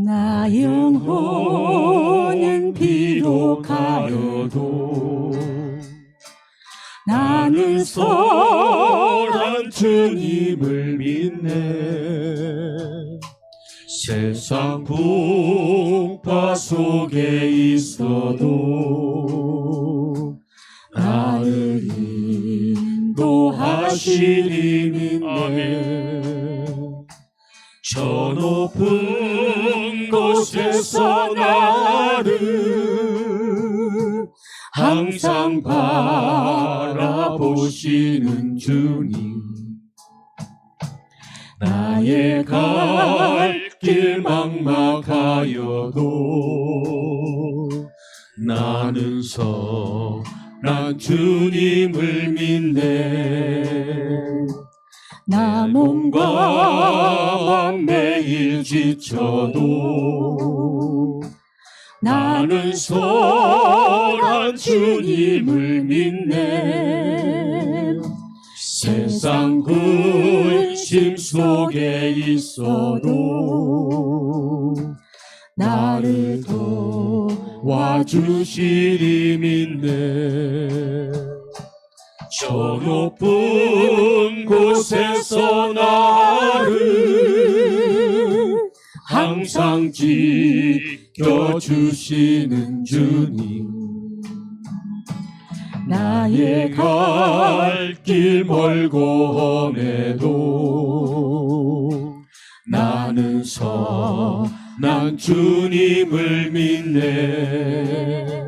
나 영혼은 비록 가려도 나는 선한 주님을 믿네. 세상 풍파 속에 있어도 나를 인도하시리 믿네. 저 높은 곳에서 나를 항상 바라보시는 주님, 나의 갈 길 막막하여도 나는 선한 주님을 믿네. 나 몸과 맘 매일 지쳐도 나는 선한 주님을 믿네. 세상 근심 속에 있어도 나를 도와주시리 믿네. 저 높은 곳에서 나를 항상 지켜주시는 주님, 나의 갈 길 멀고 험해도 나는 선한 주님을 믿네.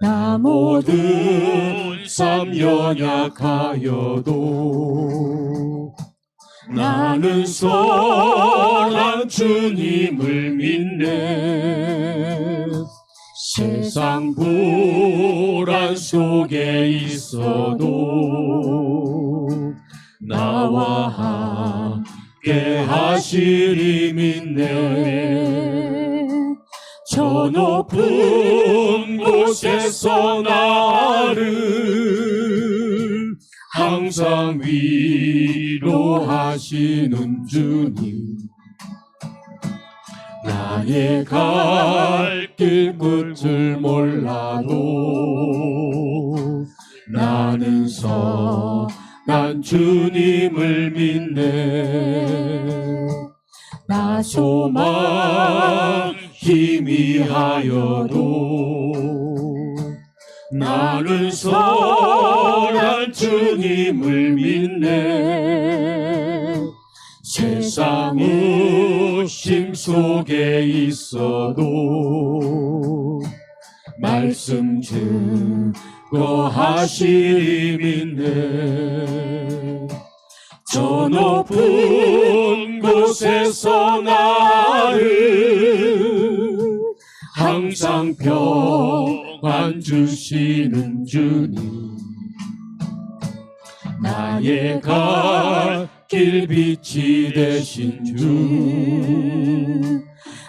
나 모든 삶 연약하여도 나는 선한 주님을 믿네. 세상 불안 속에 있어도 나와 함께 하시리 믿네. 저 높은 곳에서 나를 항상 위로하시는 주님, 나의 갈 길 끝을 몰라도 나는 선한 주님을 믿네. 나 소망 희미하여도 나는 선한 주님을 믿네. 세상 의심 속에 있어도 말씀 증거하시리 믿네. 저 높은 곳에서 나를 항상 평안 주시는 주님, 나의 갈 길 빛이 되신 주,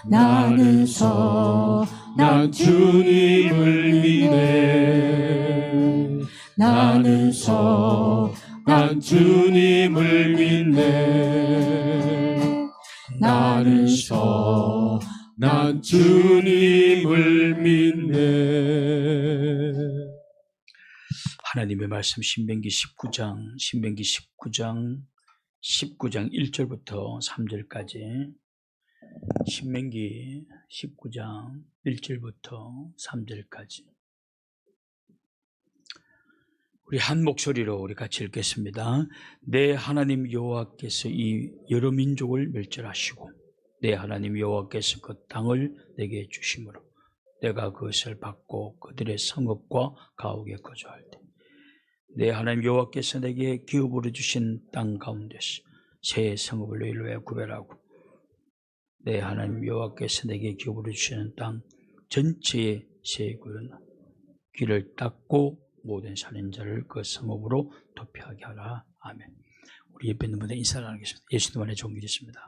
나는 선한 주님을 믿네. 나는 선한 주님을 믿네. 나는 선한 주님을 믿네. 하나님의 말씀 신명기 19장 1절부터 3절까지, 신명기 19장 1절부터 3절까지 우리 한 목소리로 우리 같이 읽겠습니다. 내 하나님 여호와께서 이 여러 민족을 멸절하시고 내 하나님 여호와께서 그 땅을 내게 주심으로 내가 그것을 받고 그들의 성읍과 가옥에 거주할 때 내 하나님 여호와께서 내게 기업으로 주신 땅 가운데서 새 성읍을 너희를 위하여 구별하고 내 하나님 여호와께서 내게 기업으로 주시는 땅 전체의 새 길을 닦고 모든 살인자를 그 성읍으로 도피하게 하라. 아멘. 우리 옆에 있는 분들 인사를 나누겠습니다. 예수님 안에 종길이 있습니다.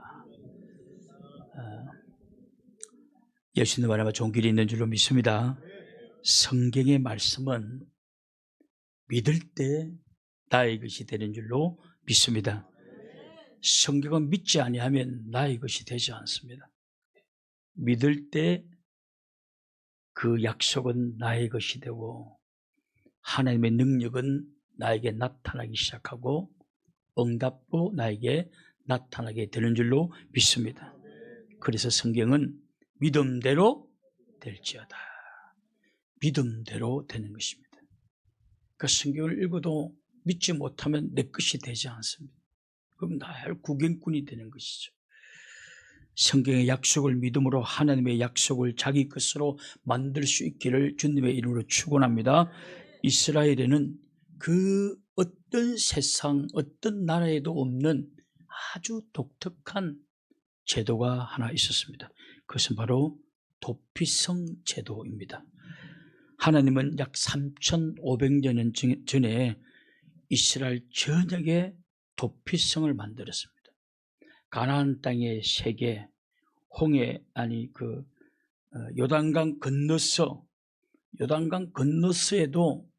예수님 안에 종길이 있는 줄로 믿습니다. 성경의 말씀은 믿을 때 나의 것이 되는 줄로 믿습니다. 성경은 믿지 아니하면 나의 것이 되지 않습니다. 믿을 때 그 약속은 나의 것이 되고 하나님의 능력은 나에게 나타나기 시작하고 응답도 나에게 나타나게 되는 줄로 믿습니다. 그래서 성경은 믿음대로 될지어다. 믿음대로 되는 것입니다. 그 성경을 읽어도 믿지 못하면 내 것이 되지 않습니다. 그럼 날 구경꾼이 되는 것이죠. 성경의 약속을 믿음으로 하나님의 약속을 자기 것으로 만들 수 있기를 주님의 이름으로 축원합니다. 이스라엘에는 그 어떤 세상, 어떤 나라에도 없는 아주 독특한 제도가 하나 있었습니다. 그것은 바로 도피성 제도입니다. 하나님은 약 3,500년 전에 이스라엘 전역에 도피성을 만들었습니다. 가나안 땅의 세계, 요단강 건너서에도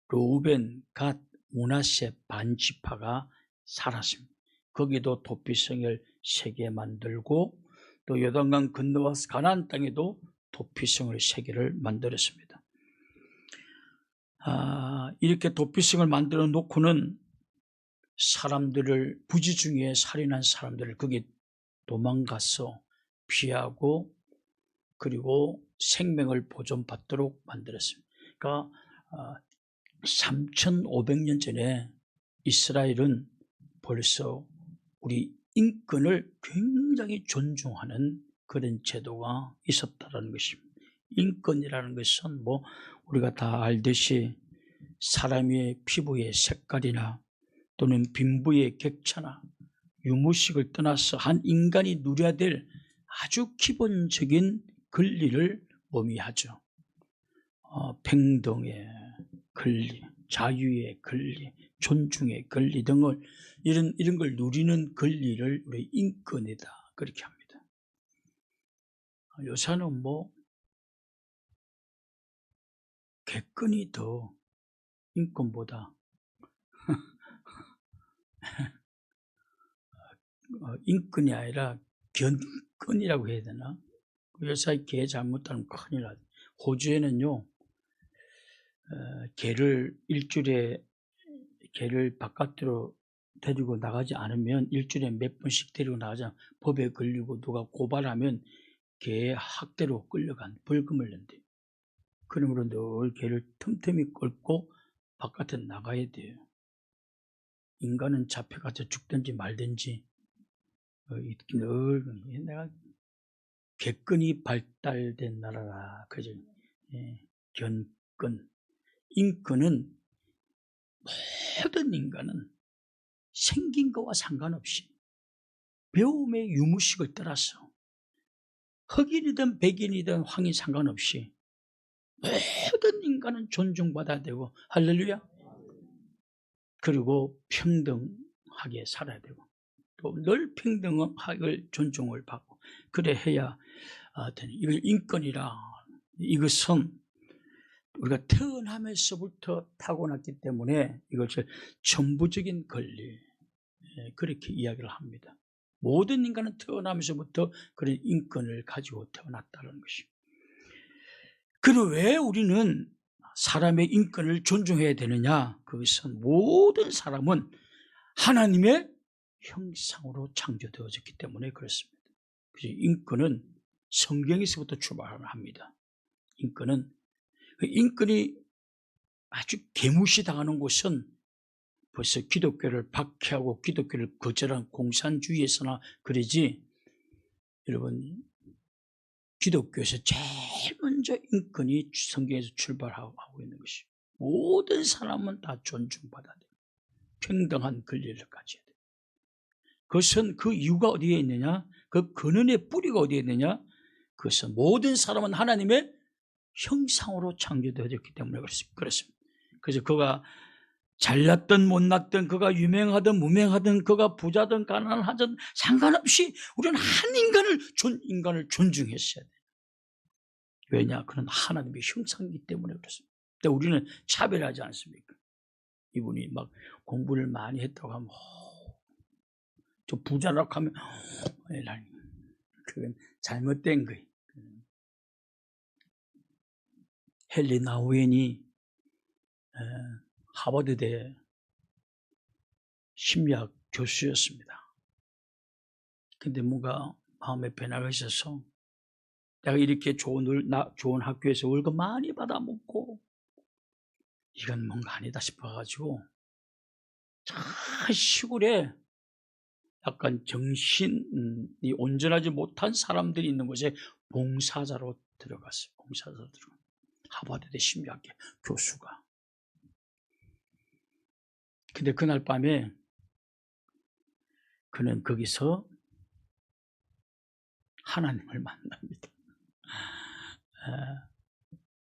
르우벤, 갓, 므낫세 반지파가 살았습니다. 거기도 도피성을 3개 만들고 또 요단강 건너와서 가나안 땅에도 도피성을 3개를 만들었습니다. 이렇게 도피성을 만들어 놓고는 사람들을 부지 중에 살인한 사람들을 거기 도망가서 피하고 그리고 생명을 보존받도록 만들었습니다. 그러니까 3,500년 전에 이스라엘은 벌써 우리 인권을 굉장히 존중하는 그런 제도가 있었다는 것입니다. 인권이라는 것은 우리가 다 알듯이 사람의 피부의 색깔이나 또는 빈부의 격차나 유무식을 떠나서 한 인간이 누려야 될 아주 기본적인 권리를 의미하죠. 평등의 권리, 자유의 권리, 존중의 권리 등을 이런 걸 누리는 권리를 우리 인권이다 그렇게 합니다. 요새는 객권이 더 인권보다 인권이 아니라 견권이라고 해야 되나? 요새 개 잘못하면 큰일 나죠. 호주에는요, 개를 개를 바깥으로 데리고 나가지 않으면 일주일에 몇 번씩 데리고 나가자 법에 걸리고 누가 고발하면 개 학대로 끌려간 벌금을 낸대요. 그러므로 늘 개를 틈틈이 끌고 바깥에 나가야 돼요. 인간은 잡혀가서 죽든지 말든지 늘 내가 객권이 발달된 나라라 그죠? 견권, 인권은 모든 인간은 생긴 것과 상관없이 배움의 유무식을 따라서 흑인이든 백인이든 황인 상관없이 모든 인간은 존중받아야 되고 할렐루야. 그리고 평등하게 살아야 되고 또 늘 평등하게 존중을 받고 그래 해야 되는 이걸 인권이라. 이것은 우리가 태어나면서부터 타고났기 때문에 이것을 천부적인 권리 그렇게 이야기를 합니다. 모든 인간은 태어나면서부터 그런 인권을 가지고 태어났다는 것입니다. 그럼 왜 우리는 사람의 인권을 존중해야 되느냐? 그것은 모든 사람은 하나님의 형상으로 창조되어졌기 때문에 그렇습니다. 그래서 인권은 성경에서부터 출발합니다. 인권이 아주 개무시당하는 곳은 벌써 기독교를 박해하고 기독교를 거절한 공산주의에서나 그러지. 여러분, 기독교에서 제일 먼저 인권이 성경에서 출발하고 있는 것이 모든 사람은 다 존중받아야 돼요. 평등한 권리를 가져야 돼요. 그것은 그 이유가 어디에 있느냐? 그 근원의 뿌리가 어디에 있느냐? 그것은 모든 사람은 하나님의 형상으로 창조되어졌기 때문에 그렇습니다. 그래서 그가 잘났든 못났든 그가 유명하든 무명하든 그가 부자든 가난하든 상관없이 우리는 한 인간을 존중했어야 돼요. 왜냐? 그는 하나님의 형상이기 때문에 그렇습니다. 근데 우리는 차별하지 않습니까? 이분이 막 공부를 많이 했다고 하면 저 부자라고 하면 그건 잘못된 거예요. 헨리 나우엔이 하버드대 심리학 교수였습니다. 근데 뭔가 마음에 변화가 있어서 내가 이렇게 좋은 학교에서 월급 많이 받아먹고 이건 뭔가 아니다 싶어가지고 저 시골에 약간 정신이 온전하지 못한 사람들이 있는 곳에 봉사자로 들어갔어요. 봉사자로 들어갔어요. 하버드대 심리학계 교수가. 근데 그날 밤에 그는 거기서 하나님을 만납니다.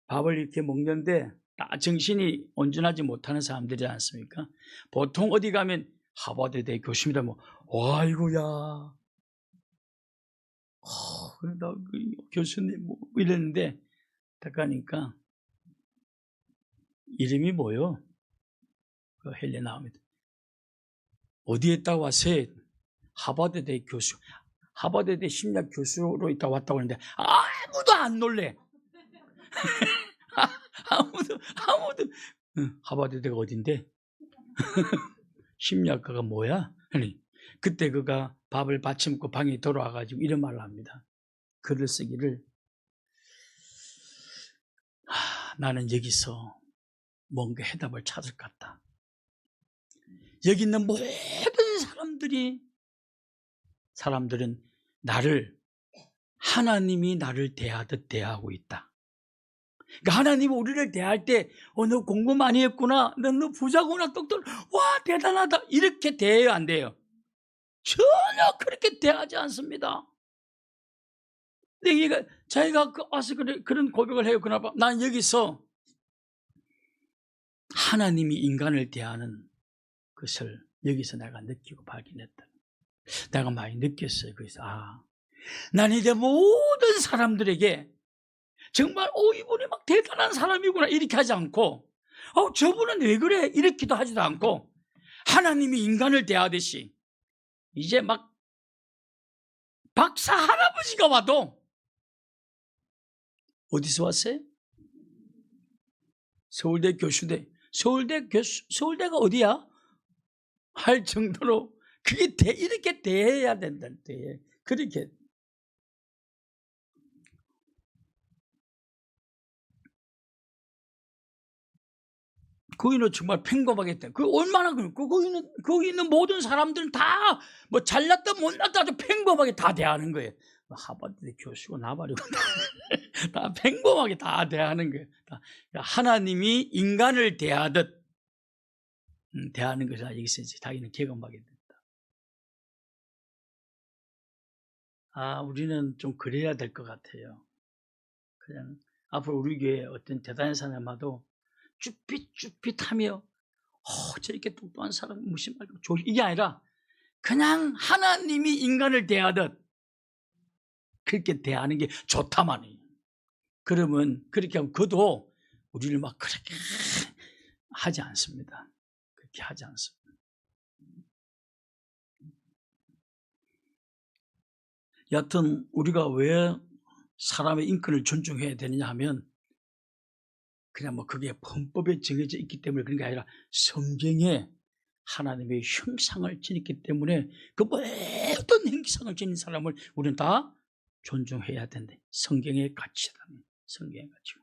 밥을 이렇게 먹는데 다 정신이 온전하지 못하는 사람들이지 않습니까? 보통 어디 가면 하버드대 교수입니다. 뭐, 아이고야. 나 그 교수님 뭐 이랬는데 딱 가니까 이름이 뭐요? 그 헬레 나옵니다. 어디에 있다 왔어요? 하버드대 교수. 하버드대 심리학 교수로 있다 왔다고 하는데 아무도 안 놀래. 아무도 하버드대가 어딘데? 심리학과가 뭐야? 아니, 그때 그가 밥을 받쳐먹고 방에 돌아와가지고 이런 말을 합니다. 글을 쓰기를 나는 여기서 뭔가 해답을 찾을 것 같다. 여기 있는 모든 사람들은 나를 하나님이 나를 대하듯 대하고 있다. 그러니까 하나님이 우리를 대할 때 너 공부 많이 했구나, 너 부자구나, 똑똑, 와 대단하다 이렇게 대해야 안 돼요. 전혀 그렇게 대하지 않습니다. 근데 자기가 와서 그런 고백을 해요. 그나마 난 여기서 하나님이 인간을 대하는 것을 여기서 내가 느끼고 발견했다. 내가 많이 느꼈어요. 그래서 난 이제 모든 사람들에게 정말 이분이 막 대단한 사람이구나 이렇게 하지 않고 저분은 왜 그래 이렇게도 하지도 않고 하나님이 인간을 대하듯이 이제 막 박사 할아버지가 와도 어디서 왔어요? 서울대 교수대. 서울대가 어디야? 할 정도로 그게 이렇게 대해야 된다. 그렇게. 거기는 정말 평범하게 돼. 얼마나 거기 있는 모든 사람들은 다 뭐 잘났다 못났다 아주 평범하게 다 대하는 거예요. 하버드 교수고 나발이고 다 평범하게 다 대하는 거예요. 하나님이 인간을 대하듯 대하는 것을 여기서 이제 자기는 경험하게 된다. 우리는 좀 그래야 될 것 같아요. 그냥 앞으로 우리 교회 어떤 대단한 사람마도 쭈삣쭈삣하며 저렇게 똑똑한 사람 무심하고 이게 아니라 그냥 하나님이 인간을 대하듯 그렇게 대하는 게 좋다만이. 그러면 그렇게 하면 그도 우리를 막 그렇게 하지 않습니다. 그렇게 하지 않습니다. 여하튼 우리가 왜 사람의 인권을 존중해야 되느냐 하면 그냥 뭐 그게 헌법에 정해져 있기 때문에 그런 게 아니라 성경에 하나님의 형상을 지녔기 때문에 그 모든 형상을 지닌 사람을 우리는 다 존중해야 된다. 성경의 가치다. 성경의 가치.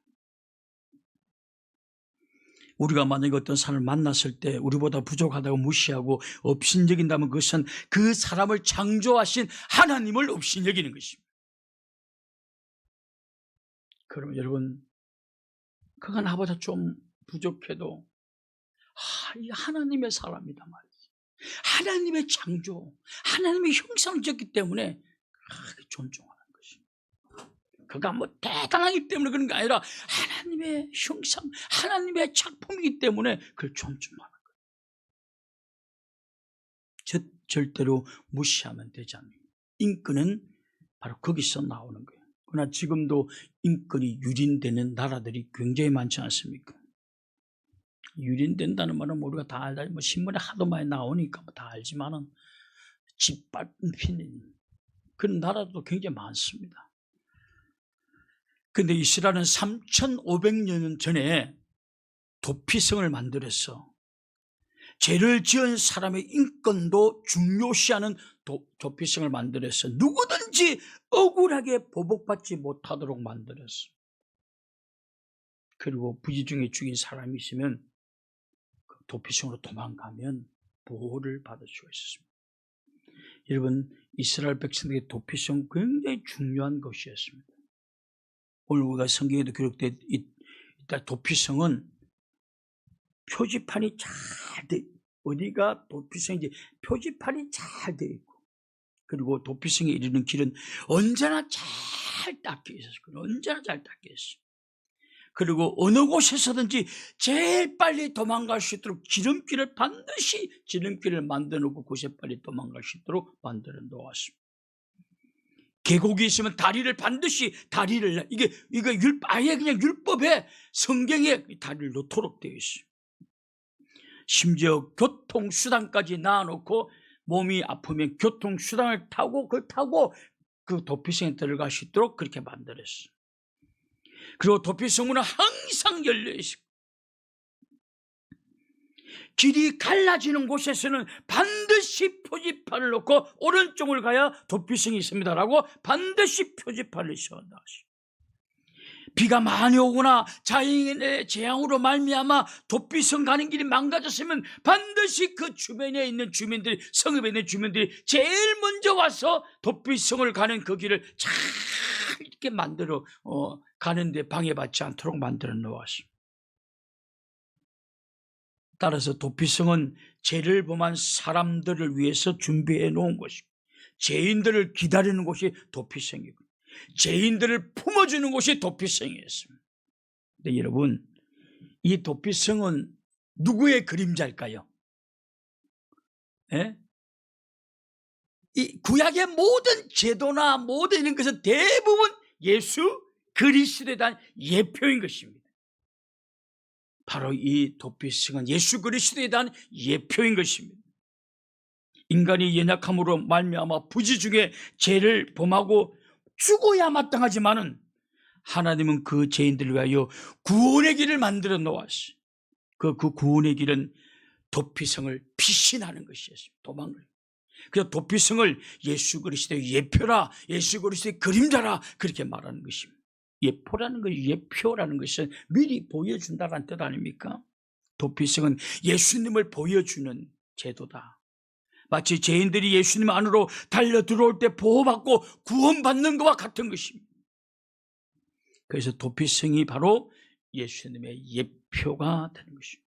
우리가 만약에 어떤 사람을 만났을 때 우리보다 부족하다고 무시하고 업신여긴다면 그것은 그 사람을 창조하신 하나님을 업신여기는 것입니다. 그러면 여러분 그가 나보다 좀 부족해도 이 하나님의 사람이다 말이지. 하나님의 창조, 하나님의 형상을 지었기 때문에 존중하는 것입니다. 그가 뭐 대단하기 때문에 그런 게 아니라 하나님의 형상, 하나님의 작품이기 때문에 그걸 존중하는 거예요. 절대로 무시하면 되지 않습니다. 인권은 바로 거기서 나오는 거예요. 그러나 지금도 인권이 유린되는 나라들이 굉장히 많지 않습니까? 유린된다는 말은 우리가 다 알다. 뭐 신문에 하도 많이 나오니까 다 알지만은 짓밟히는 그런 나라도 굉장히 많습니다. 근데 이스라엘은 3,500년 전에 도피성을 만들었어. 죄를 지은 사람의 인권도 중요시하는 도피성을 만들어서 누구든지 억울하게 보복받지 못하도록 만들었어. 그리고 부지 중에 죽인 사람이 있으면 그 도피성으로 도망가면 보호를 받을 수가 있었습니다. 여러분, 이스라엘 백성들의 도피성 굉장히 중요한 것이었습니다. 오늘 우리가 성경에도 기록되어 있다. 도피성은 표지판이 잘 돼, 어디가 도피성인지 표지판이 잘 되어 있고, 그리고 도피성에 이르는 길은 언제나 잘 닦여 있었어요. 언제나 잘 닦여 있어요. 그리고 어느 곳에서든지 제일 빨리 도망갈 수 있도록 지름길을 반드시 지름길을 만들어 놓고 곳에 빨리 도망갈 수 있도록 만들어 놓았습니다. 계곡이 있으면 다리를 반드시 이게 아예 그냥 율법에 성경에 다리를 놓도록 되어 있어요. 심지어 교통수단까지 놔놓고 몸이 아프면 교통수단을 타고 그걸 타고 그 도피성에 들어갈 수 있도록 그렇게 만들었어요. 그리고 도피성문은 항상 열려 있습니다. 길이 갈라지는 곳에서는 반드시 표지판을 놓고 오른쪽을 가야 도피성이 있습니다라고 반드시 표지판을 세운다. 비가 많이 오거나 자연의 재앙으로 말미암아 도피성 가는 길이 망가졌으면 반드시 그 주변에 있는 주민들이, 성읍에 있는 주민들이 제일 먼저 와서 도피성을 가는 그 길을 잘 이렇게 만들어 가는데 방해받지 않도록 만들어 놓았습니다. 따라서 도피성은 죄를 범한 사람들을 위해서 준비해 놓은 것이고, 죄인들을 기다리는 곳이 도피성이고, 죄인들을 품어주는 곳이 도피성이었습니다. 근데 여러분, 이 도피성은 누구의 그림자일까요? 예? 이 구약의 모든 제도나 모든 이런 것은 대부분 예수 그리스도에 대한 예표인 것입니다. 바로 이 도피성은 예수 그리스도에 대한 예표인 것입니다. 인간이 연약함으로 말미암아 부지 중에 죄를 범하고 죽어야 마땅하지만은 하나님은 그 죄인들을 위하여 구원의 길을 만들어 놓았어요. 그 구원의 길은 도피성을 피신하는 것이었습니다. 도망을. 그래서 도피성을 예수 그리스도의 예표라, 예수 그리스도의 그림자라 그렇게 말하는 것입니다. 예표라는 것이, 예표라는 것은 미리 보여준다는 뜻 아닙니까? 도피성은 예수님을 보여주는 제도다. 마치 죄인들이 예수님 안으로 달려 들어올 때 보호받고 구원받는 것과 같은 것입니다. 그래서 도피성이 바로 예수님의 예표가 되는 것입니다.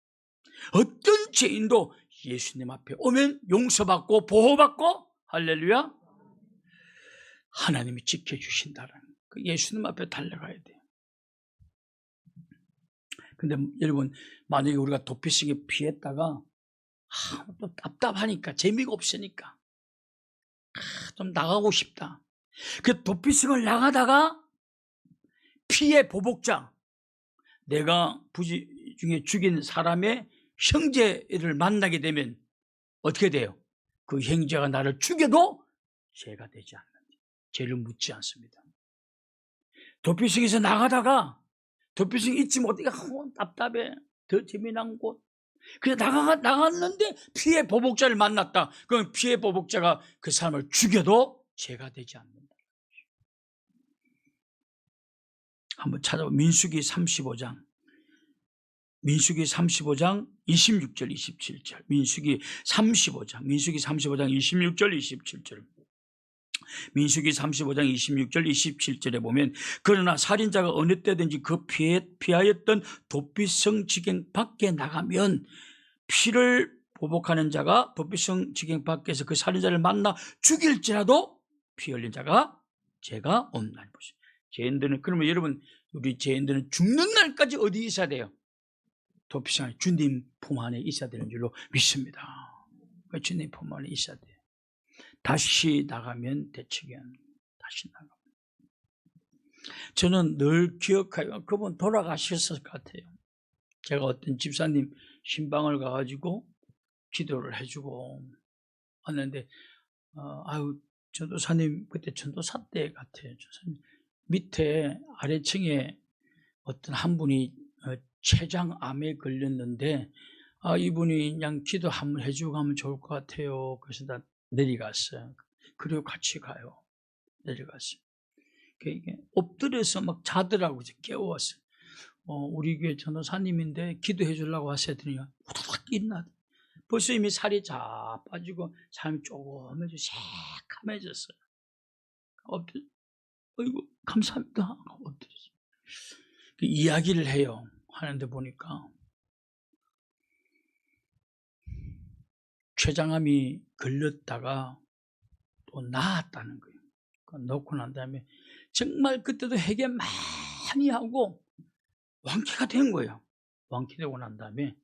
어떤 죄인도 예수님 앞에 오면 용서받고 보호받고, 할렐루야, 하나님이 지켜주신다는 그 예수님 앞에 달려가야 돼요. 근데 여러분, 만약에 우리가 도피성에 피했다가 또 답답하니까, 재미가 없으니까 좀 나가고 싶다. 그 도피성을 나가다가 피해 보복자, 내가 부지 중에 죽인 사람의 형제를 만나게 되면 어떻게 돼요? 그 형제가 나를 죽여도 죄가 되지 않는다. 죄를 묻지 않습니다. 도피성에서 나가다가 도피성 잊지 못하니까 답답해. 더 재미난 곳. 그래서 나갔는데 피해 보복자를 만났다. 그럼 피해 보복자가 그 사람을 죽여도 죄가 되지 않는다. 한번 찾아보. 민수기 35장 26절 27절. 민수기 35장 26절 27절. 민수기 35장 26절 27절에 보면, 그러나 살인자가 어느 때든지 그 피하였던 도피성 지경 밖에 나가면 피를 보복하는 자가 도피성 지경 밖에서 그 살인자를 만나 죽일지라도 피 흘린 자가 죄가 없나니 보시오. 죄인들은, 그러면 여러분, 우리 죄인들은 죽는 날까지 어디 있어야 돼요? 도피성, 주님 품 안에 있어야 되는 줄로 믿습니다. 주님 품 안에 있어야 돼요. 다시 나가면 대책이야. 다시 나가면. 저는 늘 기억해요. 그분 돌아가셨을 것 같아요. 제가 어떤 집사님 신방을 가가지고 기도를 해주고 왔는데, 전도사님, 그때 전도사 때 같아요. 전도사님, 밑에 아래층에 어떤 한 분이 췌장암에 걸렸는데 이분이 그냥 기도 한번 해주고 가면 좋을 것 같아요. 그래서 다 내려갔어요. 그리고 같이 가요. 내려갔어요. 이게 엎드려서 막 자더라고요. 깨웠어요. 우리 교회 전도사님인데 기도해 주려고 하셨더니 후다닥 일어나. 벌써 이미 살이 쫙 빠지고 삶이 조금해져 새카매졌어요. 엎드려, 어이구 감사합니다. 엎드렸어요. 이야기를 해요. 하는데 보니까 췌장암이 걸렸다가 또 나았다는 거예요. 놓고 난 다음에 정말 그때도 회개 많이 하고 완쾌가 된 거예요. 완쾌되고 난 다음에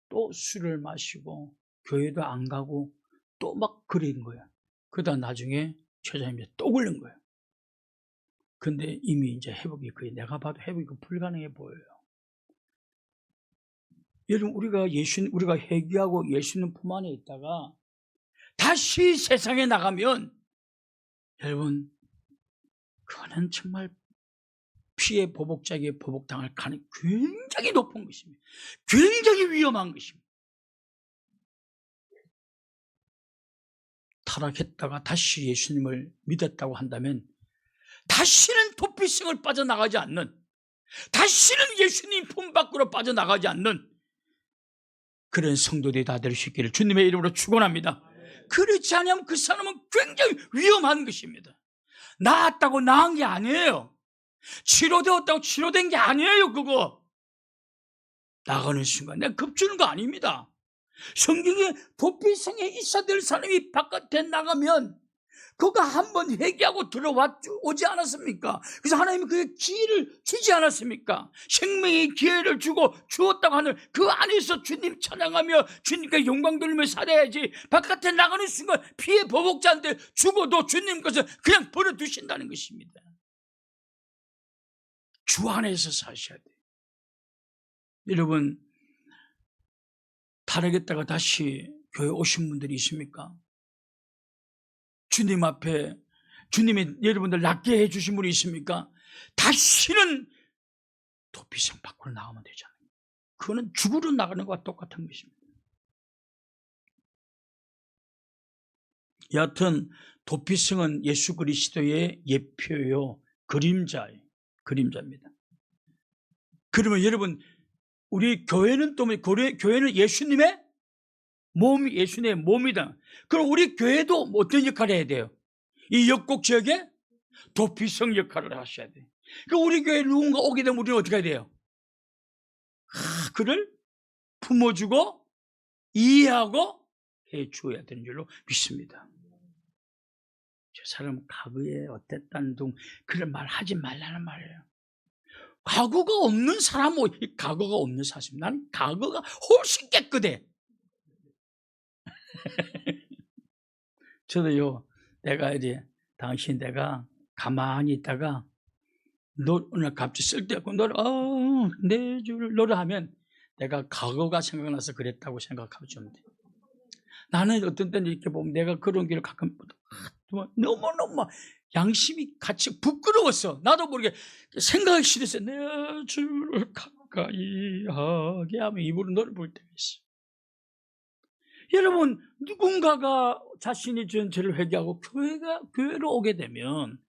또 술을 마시고 교회도 안 가고 또 막 그린 거예요. 그러다 나중에 췌장암이 또 걸린 거예요. 근데 이미 이제 회복이 거의 내가 봐도 회복이 불가능해 보여요. 여러분 우리가 회개하고 예수님 품 안에 있다가 다시 세상에 나가면 여러분 그거는 정말 피해 보복자에게 보복당할 가능성이 굉장히 높은 것입니다. 굉장히 위험한 것입니다. 타락했다가 다시 예수님을 믿었다고 한다면 다시는 도피성을 빠져나가지 않는, 다시는 예수님 품 밖으로 빠져나가지 않는 그런 성도들이 다 될 수 있기를 주님의 이름으로 축원합니다. 그렇지 않으면 그 사람은 굉장히 위험한 것입니다. 나았다고 나은 게 아니에요. 치료되었다고 치료된 게 아니에요. 그거 나가는 순간 내가 겁주는 거 아닙니다. 성경에 도피성에 있어야 될 사람이 바깥에 나가면 그가 한번 회개하고 들어오지 않았습니까? 그래서 하나님이 그의 기회를 주지 않았습니까? 생명의 기회를 주었다고 하는 그 안에서 주님 찬양하며 주님께 영광 돌리며 살아야지. 바깥에 나가는 순간 피해 보복자한테 죽어도 주님 것을 그냥 버려두신다는 것입니다. 주 안에서 사셔야 돼요. 여러분 타락했다가 다시 교회 오신 분들이 있습니까? 주님 앞에 주님이 여러분들 낫게 해주신 분이 있습니까? 다시는 도피성 밖으로 나가면 되잖아요. 그거는 죽으러 나가는 것과 똑같은 것입니다. 여하튼 도피성은 예수 그리스도의 예표요, 그림자입니다. 그러면 여러분 우리 교회는 또 교회는 예수님의 몸이다. 그럼 우리 교회도 어떤 역할을 해야 돼요? 이 역곡 지역에 도피성 역할을 하셔야 돼요. 그럼 우리 교회에 누군가 오게 되면 우리는 어떻게 해야 돼요? 그를 품어주고 이해하고 해줘야 되는 줄로 믿습니다. 저 사람 과거에 어땠다는 둥 그런 말 하지 말라는 말이에요. 과거가 없는 사람은 과거가 없는 사실. 나는 과거가 훨씬 깨끗해. 저도요, 내가 가만히 있다가 오늘 갑자기 쓸데없고 내 줄 노래하면 내가 과거가 생각나서 그랬다고 생각하면 좀 돼. 나는 어떤 때는 이렇게 보면 내가 그런 길을 가끔 너무너무 양심이 같이 부끄러웠어. 나도 모르게 생각이 싫었어. 내 주를 가까이 하게 하면 입으로 노래 부를 때가 있어. 여러분 누군가가 자신이 지은 죄를 회개하고 교회로 오게 되면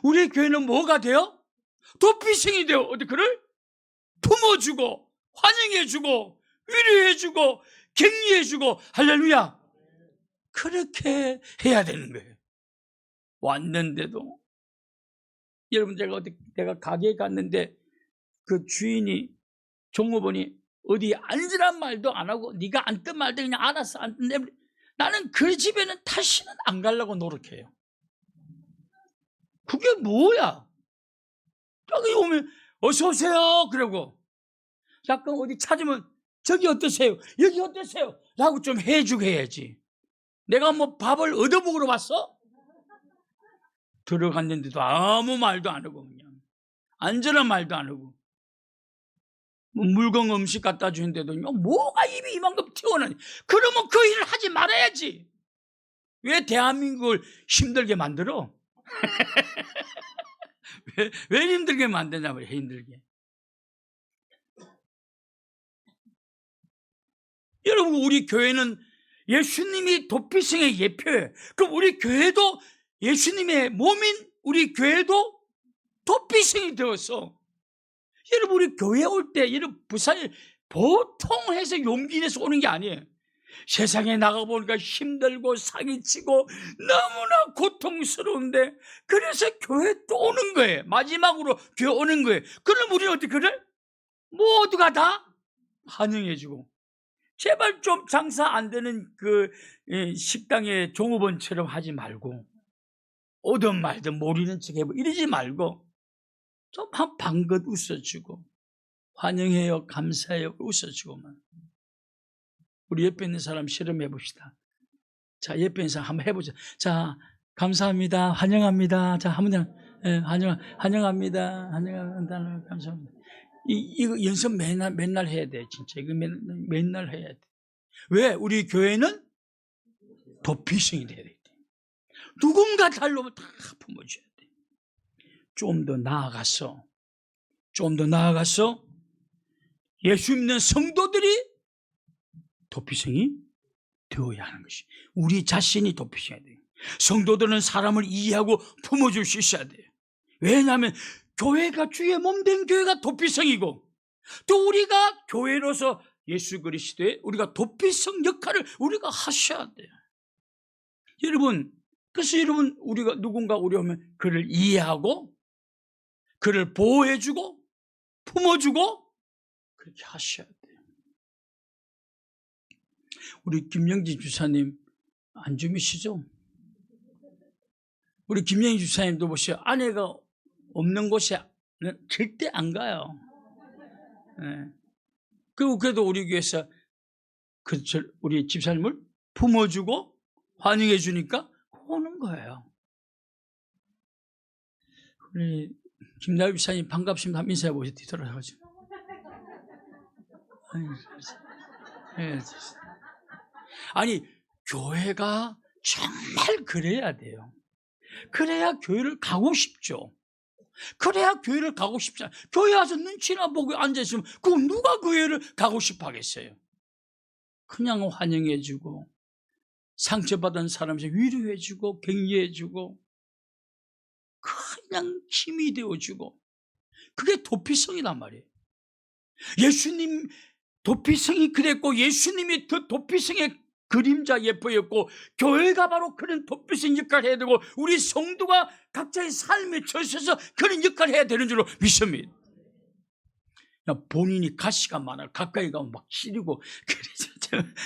우리의 교회는 뭐가 돼요? 도피성이 돼요. 어디 그를 품어주고 환영해주고 위로해주고 격려해주고 할렐루야. 그렇게 해야 되는 거예요. 왔는데도 여러분 내가 가게에 갔는데 그 주인이 종업원이 어디 앉으란 말도 안 하고 네가 앉든 말든 그냥 알아서 앉든 나는 그 집에는 다시는 안 가려고 노력해요. 그게 뭐야? 여기 오면 어서 오세요 그러고 약간 어디 찾으면 저기 어떠세요? 여기 어떠세요? 라고 좀 해주게 해야지. 내가 뭐 밥을 얻어먹으러 왔어? 들어갔는데도 아무 말도 안 하고 그냥 앉으란 말도 안 하고 뭐 물건 음식 갖다 주는데도 뭐가 입이 이만큼 튀어나오니. 그러면 그 일을 하지 말아야지. 왜 대한민국을 힘들게 만들어? 왜 힘들게 만드냐 말이에요. 힘들게. 여러분, 우리 교회는 예수님이 도피성의 예표예요. 그럼 우리 교회도 예수님의 몸인 우리 교회도 도피성이 되었어. 여러분, 우리 교회 올 때 여러분 부산에 보통 해서 용기 내서 오는 게 아니에요. 세상에 나가보니까 힘들고 사기치고 너무나 고통스러운데 그래서 교회 또 오는 거예요. 마지막으로 교회 오는 거예요. 그럼 우리는 어떻게 그래? 모두가 다 환영해주고, 제발 좀 장사 안 되는 그 식당의 종업원처럼 하지 말고 오든 말든 모르는 척 해보 이러지 말고 좀 한 방긋 웃어주고 환영해요, 감사해요 웃어주고만. 우리 옆에 있는 사람 실험해 봅시다. 자, 옆에 있는 사람 한번 해보자. 자, 감사합니다, 환영합니다. 자, 한번 환영합니다, 환영합니다, 감사합니다. 이거 연습 맨날 해야 돼. 진짜 이거 맨날 해야 돼. 왜? 우리 교회는 도피성이 돼야 돼. 누군가 달라면 다 품어줘야 돼. 좀 더 나아가서 예수 믿는 성도들이 도피성이 되어야 하는 것이, 우리 자신이 도피성이 돼요. 성도들은 사람을 이해하고 품어줄 수 있어야 돼요. 왜냐하면 교회가 주의 몸된 교회가 도피성이고, 또 우리가 교회로서 예수 그리스도의 우리가 도피성 역할을 우리가 하셔야 돼요. 여러분, 그래서 여러분, 우리가 누군가 우리 오면 그를 이해하고 그를 보호해주고 품어주고 그렇게 하셔야 돼요. 우리 김영진 주사님 안 주무시죠? 우리 김영진 주사님도 보세요. 아내가 없는 곳에 절대 안 가요. 네. 그리고 그래도 우리 교회에서 우리 집사님을 품어주고 환영해 주니까 오는 거예요. 우리 김나일 집사님 반갑습니다. 한번 인사해 보세요. 뒤돌아가지고. 아니, 교회가 정말 그래야 돼요. 그래야 교회를 가고 싶죠. 그래야 교회를 가고 싶잖아요. 교회 와서 눈치나 보고 앉아있으면 그 누가 교회를 가고 싶어 하겠어요. 그냥 환영해주고 상처받은 사람에게 위로해주고 격려해주고 그냥 힘이 되어주고, 그게 도피성이란 말이에요. 예수님 도피성이 그랬고 예수님이 그 도피성의 그림자 예표였고, 교회가 바로 그런 도피성 역할을 해야 되고 우리 성도가 각자의 삶에 처해서 그런 역할을 해야 되는 줄로 믿습니다. 본인이 가시가 많아 가까이 가면 막 찌르고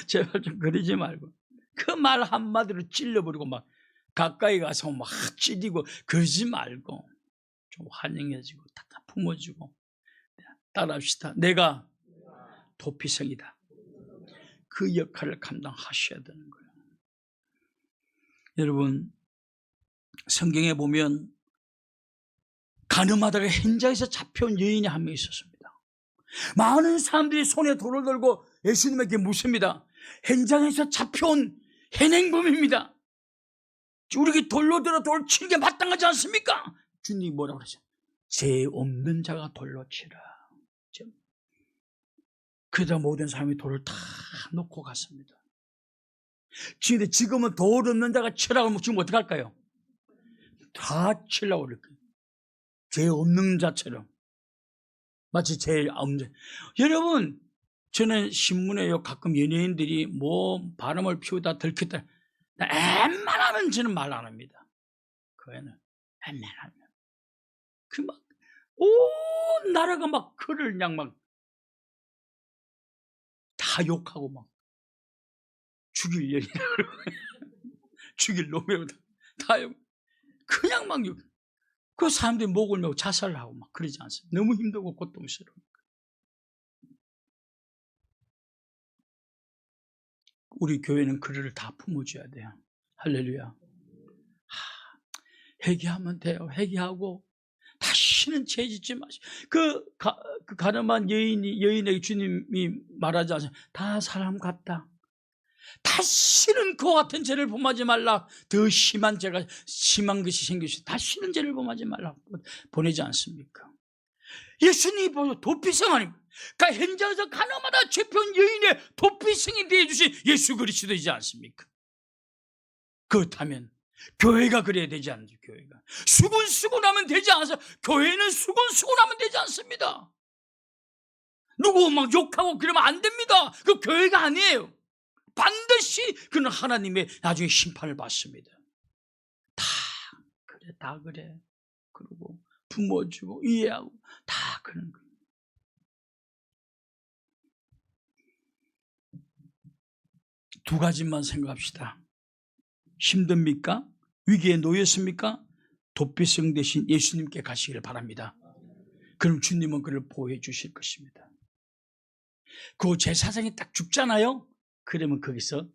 제발 좀 그러지 말고 그 말 한마디로 찔러버리고 막 가까이 가서 막 찌르고 그러지 말고 좀 환영해주고 다 품어주고 따라합시다. 내가 도피성이다. 그 역할을 감당하셔야 되는 거예요. 여러분, 성경에 보면 가늠하다가 현장에서 잡혀온 여인이 한 명 있었습니다. 많은 사람들이 손에 돌을 들고 예수님에게 묻습니다. 현장에서 잡혀온 현행범입니다. 우리에게 돌로 들어 돌 치는 게 마땅하지 않습니까? 주님이 뭐라고 그러죠? 죄 없는 자가 돌로 치라. 그러다 모든 사람이 돌을 다 놓고 갔습니다. 근데 지금은 돌 없는 자가 치라고 하면 지금 어떻게 할까요? 다 치려고 그럴 거예요. 죄 없는 자처럼. 마치 죄 없는 자. 여러분, 저는 신문에 가끔 연예인들이 뭐 바람을 피우다 들켰다. 웬만하면 저는 말 안 합니다. 그 애는 웬만하면. 그 막, 온 나라가 막 그를 그냥 막 다 욕하고 막 죽일 년이라고 죽일 놈이라고 다 욕. 그냥 막 욕. 그 사람들이 목을 메고 자살하고 막 그러지 않습니까? 너무 힘들고 고통스러우니까. 우리 교회는 그를 다 품어줘야 돼요. 할렐루야. 회개하면 돼요. 회개하고 다시는 죄 짓지 마시고. 그 가늠한 여인에게 주님이 말하지 않아요. 다 사람 같다. 다시는 그와 같은 죄를 범하지 말라. 더 심한 것이 생길 수 있다. 다시는 죄를 범하지 말라 보내지 않습니까? 예수님이 보여 도피성 아닙니까? 그러니까 현장에서 가나마나 죄편 여인의 도피성이 되어주신 예수 그리스도이지 않습니까? 그렇다면 교회가 그래야 되지 않죠. 교회가 수군수군하면 되지 않아서 교회는 수군수군하면 되지 않습니다. 누구 막 욕하고 그러면 안 됩니다. 그 교회가 아니에요. 반드시 그는 하나님의 나중에 심판을 받습니다. 다 그래. 그리고 품어주고 이해하고 다 그런 거예요. 두 가지만 생각합시다. 힘듭니까? 위기에 놓였습니까? 도피성 대신 예수님께 가시기를 바랍니다. 그럼 주님은 그를 보호해 주실 것입니다. 그 제사장이 딱 죽잖아요. 그러면 거기서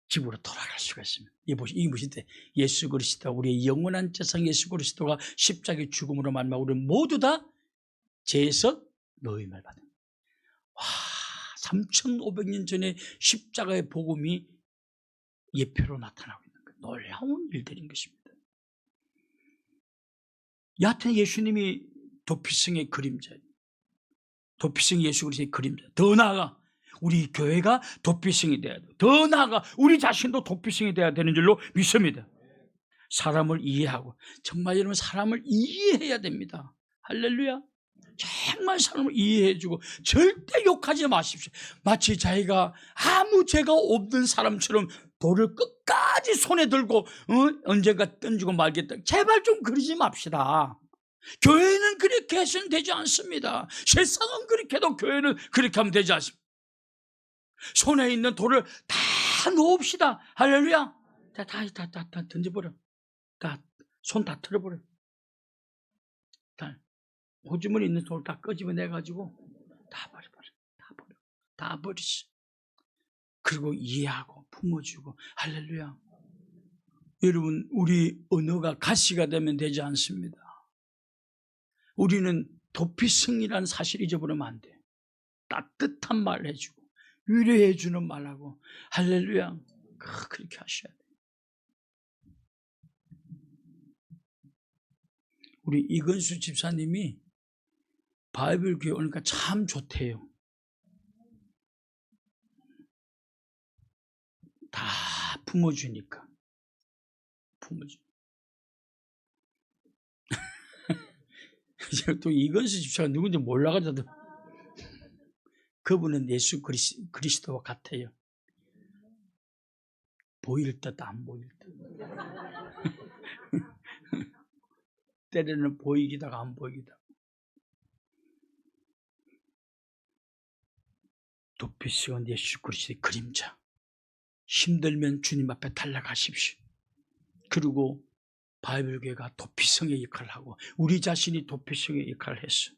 집으로 돌아갈 수가 있습니다. 이게 무엇인데? 예수 그리스도, 우리의 영원한 제사장 예수 그리스도가 십자가의 죽음으로 말미암아 우리는 모두 다 죄에서 노임을 받은. 와, 3,500년 전에 십자가의 복음이 예표로 나타나고 있는 거예요. 놀라운 일들인 것입니다. 여하튼 예수님이 도피성의 그림자예요. 도피성 예수 그리스도의 그림자. 더 나아가 우리 교회가 도피성이 돼야 돼요. 더 나아가 우리 자신도 도피성이 돼야 되는 줄로 믿습니다. 사람을 이해하고, 정말 여러분 사람을 이해해야 됩니다. 할렐루야. 정말 사람을 이해해주고 절대 욕하지 마십시오. 마치 자기가 아무 죄가 없는 사람처럼 돌을 끝까지 손에 들고 언젠가 던지고 말겠다. 제발 좀 그러지 맙시다. 교회는 그렇게 해서는 되지 않습니다. 세상은 그렇게 해도 교회는 그렇게 하면 되지 않습니다. 손에 있는 돌을 다 놓읍시다. 할렐루야. 다 던져버려. 손 다 틀어버려. 오줌을 있는 돌 다 끄집어내가지고 다 버려. 다 버리시. 그리고 이해하고 품어주고. 할렐루야. 여러분, 우리 언어가 가시가 되면 되지 않습니다. 우리는 도피성이라는 사실을 잊어버리면 안 돼. 따뜻한 말 해주고 위로해주는 말하고. 할렐루야. 그렇게 하셔야 돼. 우리 이건수 집사님이 바이블 교회 오니까 참 좋대요. 다 품어주니까. 또 이건수 집사가 누군지 몰라가지고 그분은 예수 그리스도와 같아요. 보일 듯 안 보일 듯. 때로는 보이기다가 안 보이기다. 도피성은 예수 그리스도의 그림자. 힘들면 주님 앞에 달려가십시오. 그리고 바이블교회가 도피성의 역할을 하고 우리 자신이 도피성의 역할을 했어.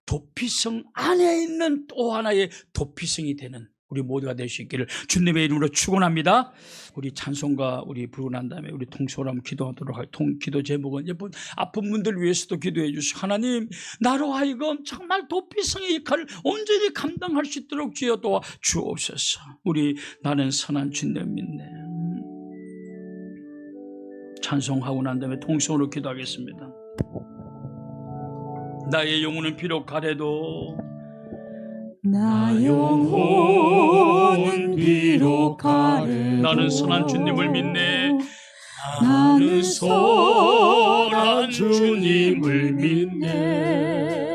도피성 안에 있는 또 하나의 도피성이 되는 우리 모두가 될 수 있기를 주님의 이름으로 축원합니다. 우리 찬송가 우리 부르고 난 다음에 우리 통성으로 한번 기도하도록 할 기도 제목은 여러분 아픈 분들 위해서도 기도해 주시고, 하나님 나로 하여금 정말 도피성의 역할을 온전히 감당할 수 있도록 주여 도와 주옵소서. 우리 나는 선한 주님 믿네. 찬송하고 난 다음에 통성으로 기도하겠습니다. 나의 영혼은 비록 가래도 나 영혼은 비록 가래도 나는 선한 주님을 믿네. 나는 선한 주님을 믿네.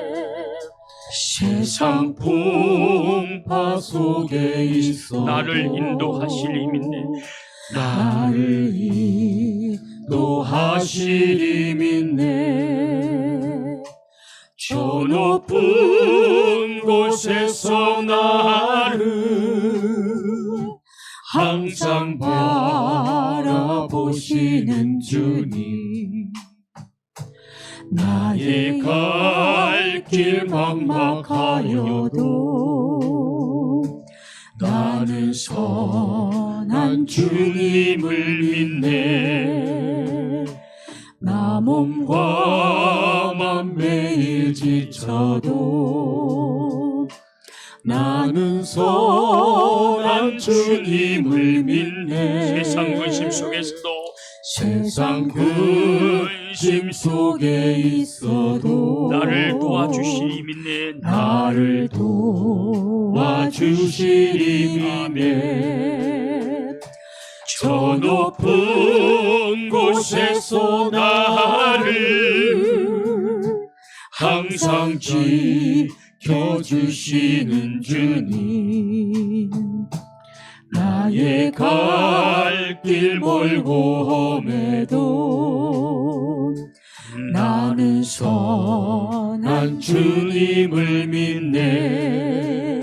세상 풍파 속에 있어 나를 인도하시리 믿네. 나를 인도하시리 믿네. 저 높은 곳에서 나를 항상 바라보시는 주님, 나의 갈 길 막막하여도 나는 선한 주님을 믿네. 나 몸과 맘 매일 지쳐도 나는 선한 주님을 믿네. 세상 근심 속에서도 세상 근심 속에 있어도 나를 도와주시리 믿네. 나를 도와주시리 믿네. 저 높은 곳에서 나를 항상 지켜주시는 주님, 나의 갈 길 멀고 험해도 나는 선한 주님을 믿네.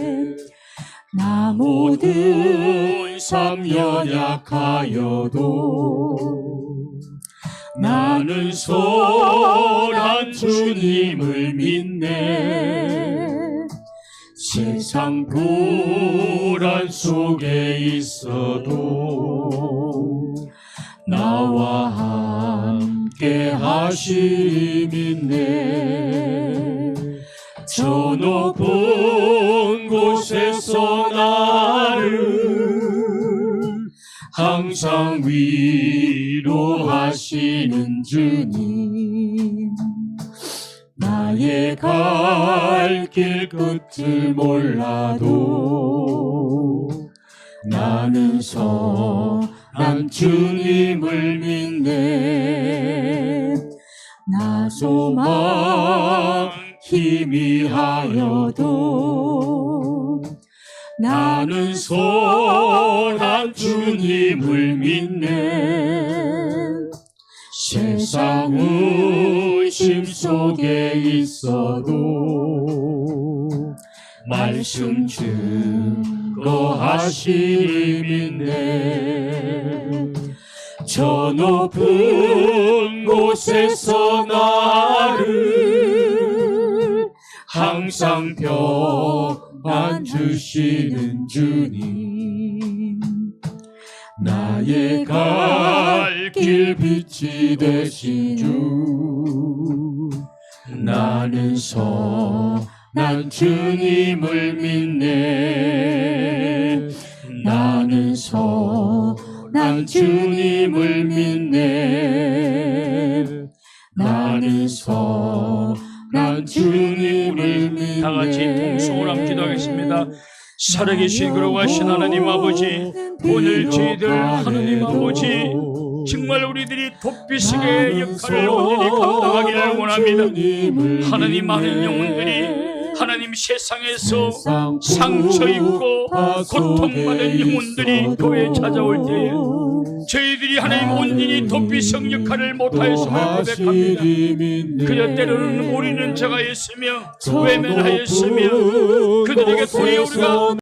나 모든 삶 연약하여도 나는 선한 주님을 믿네. 세상 불안 속에 있어도 나와 함께 하시리 믿네. 저 높은 곳에서 나를 항상 위로하시는 주님, 나의 갈 길 끝을 몰라도 나는 선한 주님을 믿네. 나 소망 희미하여도 나는 선한 주님을 믿네. 세상 의심 속에 있어도 말씀 증거하시리 믿네. 저 높은 곳에서 나를 항상 평안 주시는 주님, 나의 갈 길 빛이 되신 주, 나는 선한 주님을 믿네. 나는 선한 주님을 믿네. 나는 선한 주님을 믿네. 다 같이 통성을 함께 기도하겠습니다. 살아계신 그러하신 하나님 아버지, 오늘 저희들 하나님 아버지 정말 우리들이 도피식의 역할을 온전히 감당하기를 원합니다. 하나님, 많은 영혼들이 하나님 세상에서 상처 입고 고통받은 영혼들이 교회에 찾아올 때에 저희들이 하나님 온전히 도피성 역할을 못하였음을 고백합니다. 그저 때로는 우리는 저가였으며 외면하였으며 그들에게 도리어 우리가